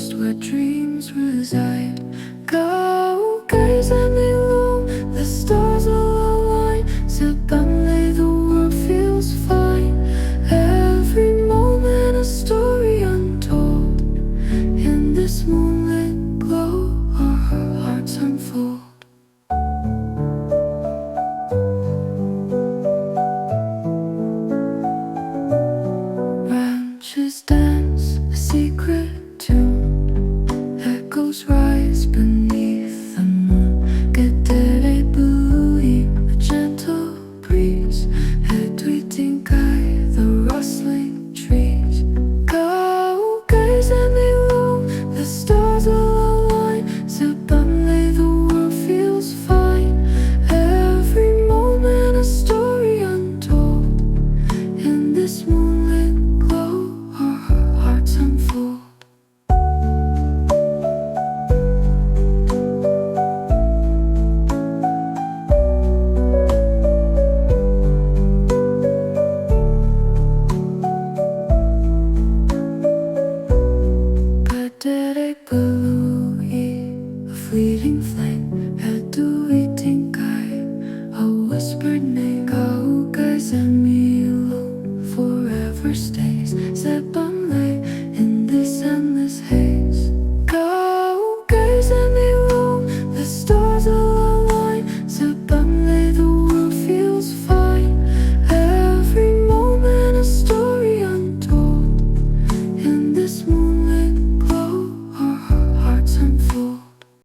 lost where dreams reside. Go, gaze and they loom, the stars all align. Zip and lay, the world feels fine. Every moment a story untold. In this moonlit glow, our hearts unfold. Branches dance, a secret tune. Echoes rise beneath the moon. Gedere buoying, a gentle breeze. Hedwig guide the rustling trees. Go, gaze and they loom, the stars all align. Zip and lay, the world feels fine. Every moment a story untold. In this moonlit glow, our hearts unfold. Gedere buoying.